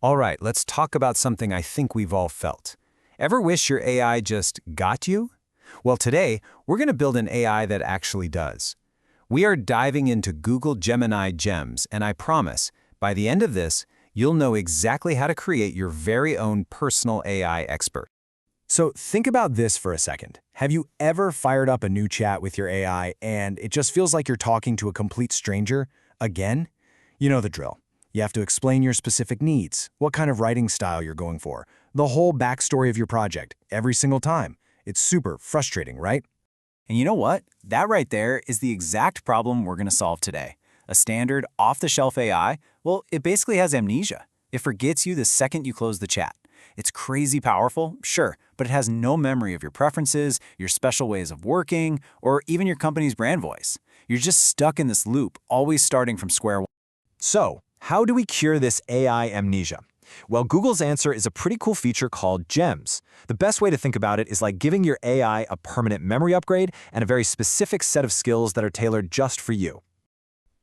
All right, let's talk about something I think we've all felt. Ever wish your AI just got you? Well, today, we're going to build an AI that actually does. We are diving into Google Gemini gems, and I promise, by the end of this, you'll know exactly how to create your very own personal AI expert. So think about this for a second. Have you ever fired up a new chat with your AI and it just feels like you're talking to a complete stranger? Again? You know the drill. You have to explain your specific needs, what kind of writing style you're going for, the whole backstory of your project, every single time. It's super frustrating, right? And you know what? That right there is the exact problem we're going to solve today. A standard, off-the-shelf AI, well, it basically has amnesia. It forgets you the second you close the chat. It's crazy powerful, sure, but it has no memory of your preferences, your special ways of working, or even your company's brand voice. You're just stuck in this loop, always starting from square one. So, how do we cure this AI amnesia? Well, Google's answer is a pretty cool feature called GEMs. The best way to think about it is like giving your AI a permanent memory upgrade and a very specific set of skills that are tailored just for you.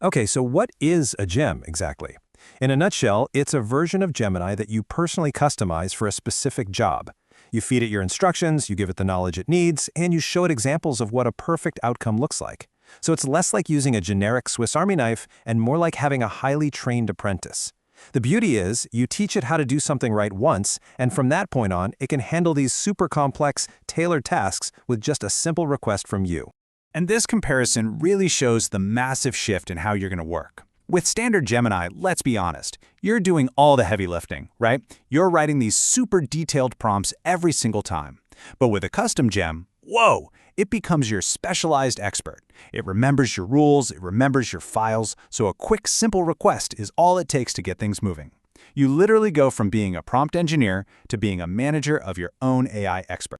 Okay, so what is a gem exactly? In a nutshell, it's a version of Gemini that you personally customize for a specific job. You feed it your instructions, you give it the knowledge it needs, and you show it examples of what a perfect outcome looks like. So it's less like using a generic Swiss Army knife and more like having a highly trained apprentice. The beauty is, you teach it how to do something right once, and from that point on, it can handle these super complex, tailored tasks with just a simple request from you. And this comparison really shows the massive shift in how you're going to work. With standard Gemini, let's be honest, you're doing all the heavy lifting, right? You're writing these super detailed prompts every single time. But with a custom gem, whoa, it becomes your specialized expert. It remembers your rules, it remembers your files, so a quick, simple request is all it takes to get things moving. You literally go from being a prompt engineer to being a manager of your own AI expert.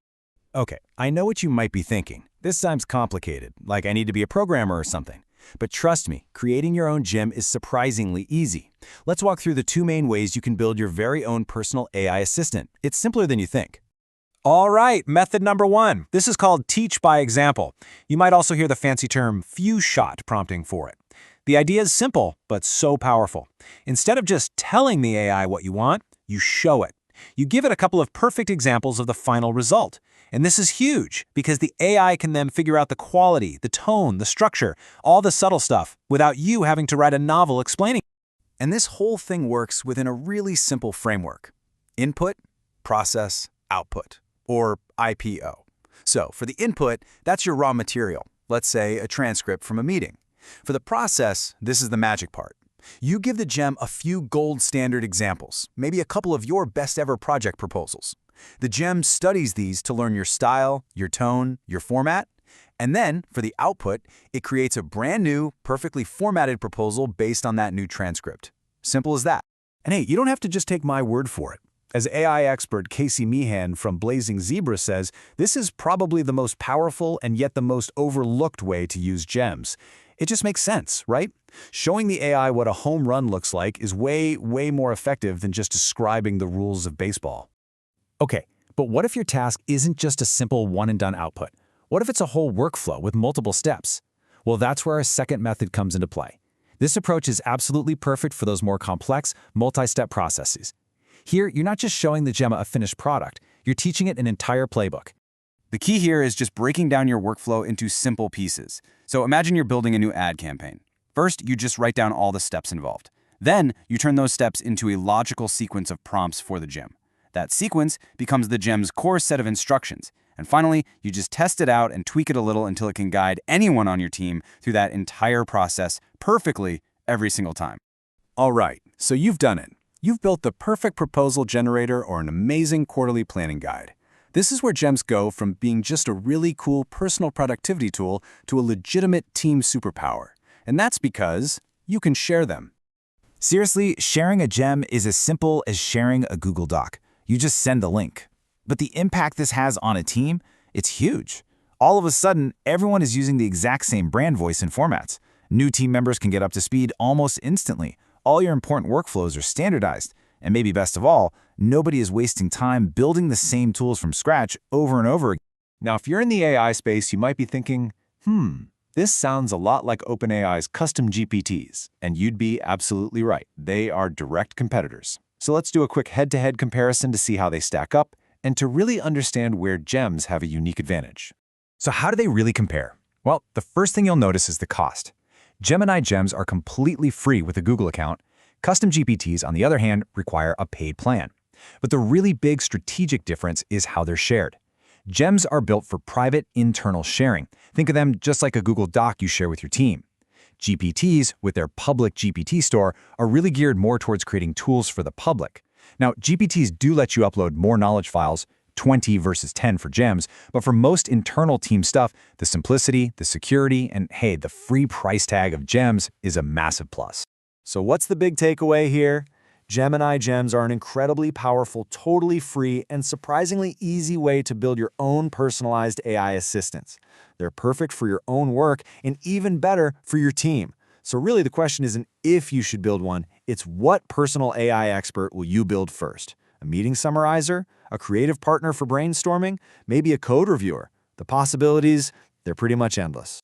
Okay, I know what you might be thinking. This sounds complicated, like I need to be a programmer or something. But trust me, creating your own gem is surprisingly easy. Let's walk through the two main ways you can build your very own personal AI assistant. It's simpler than you think. All right, method number one. This is called teach by example. You might also hear the fancy term few-shot prompting for it. The idea is simple, but so powerful. Instead of just telling the AI what you want, you show it. You give it a couple of perfect examples of the final result. And this is huge, because the AI can then figure out the quality, the tone, the structure, all the subtle stuff, without you having to write a novel explaining. And this whole thing works within a really simple framework. Input, process, output, or IPO. So for the input, that's your raw material, let's say a transcript from a meeting. For the process, this is the magic part. You give the gem a few gold standard examples, maybe a couple of your best ever project proposals. The gem studies these to learn your style, your tone, your format, and then, for the output, it creates a brand new, perfectly formatted proposal based on that new transcript. Simple as that. And hey, you don't have to just take my word for it. As AI expert Casey Meehan from Blazing Zebra says, this is probably the most powerful and yet the most overlooked way to use gems. It just makes sense, right? Showing the AI what a home run looks like is way more effective than just describing the rules of baseball. Okay, but what if your task isn't just a simple one-and-done output? What if it's a whole workflow with multiple steps? Well, that's where our second method comes into play. This approach is absolutely perfect for those more complex, multi-step processes. Here, you're not just showing the gem a finished product, you're teaching it an entire playbook. The key here is just breaking down your workflow into simple pieces. So imagine you're building a new ad campaign. First, you just write down all the steps involved. Then, you turn those steps into a logical sequence of prompts for the gem. That sequence becomes the gem's core set of instructions. And finally, you just test it out and tweak it a little until it can guide anyone on your team through that entire process perfectly every single time. All right, so you've done it. You've built the perfect proposal generator or an amazing quarterly planning guide. This is where gems go from being just a really cool personal productivity tool to a legitimate team superpower. And that's because you can share them. Seriously, sharing a gem is as simple as sharing a Google Doc. You just send the link. But the impact this has on a team, it's huge. All of a sudden, everyone is using the exact same brand voice and formats. New team members can get up to speed almost instantly. All your important workflows are standardized. And maybe best of all, nobody is wasting time building the same tools from scratch over and over again. Now, if you're in the AI space, you might be thinking, this sounds a lot like OpenAI's custom GPTs, and you'd be absolutely right. They are direct competitors. So let's do a quick head-to-head comparison to see how they stack up and to really understand where gems have a unique advantage. So how do they really compare? Well, the first thing you'll notice is the cost. Gemini gems are completely free with a Google account. Custom GPTs, on the other hand, require a paid plan. But the really big strategic difference is how they're shared. Gems are built for private, internal sharing. Think of them just like a Google Doc you share with your team. GPTs, with their public GPT store, are really geared more towards creating tools for the public. Now, GPTs do let you upload more knowledge files, 20 versus 10 for gems, but for most internal team stuff, the simplicity, the security, and hey, the free price tag of gems is a massive plus. So what's the big takeaway here? Gemini gems are an incredibly powerful, totally free, and surprisingly easy way to build your own personalized AI assistants. They're perfect for your own work and even better for your team. So really the question isn't if you should build one, it's what personal AI expert will you build first? A meeting summarizer? A creative partner for brainstorming? Maybe a code reviewer? The possibilities, they're pretty much endless.